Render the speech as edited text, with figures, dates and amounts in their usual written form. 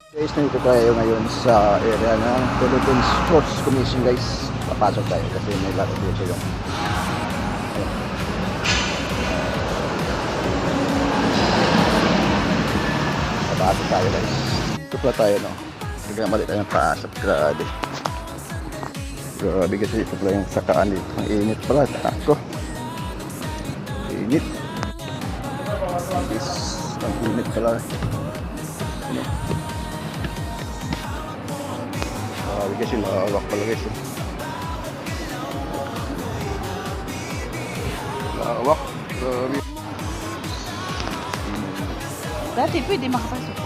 Guys, nandito tayo ngayon sa area ng Philippine Sports Commission guys. Papasok tayo kasi may laro dito yung ayun. Papasok tayo guys. Ito pala tayo no. Biglang mali tayo ng pasok. Grabe. Grabe kasi ito pala yung sakaan dito. Ang init pala. Tako. Init. Ang init pala. Ano? Grabe kasi mahawak pala guys. Mahawak. Grabe. Dati pwede makapasok.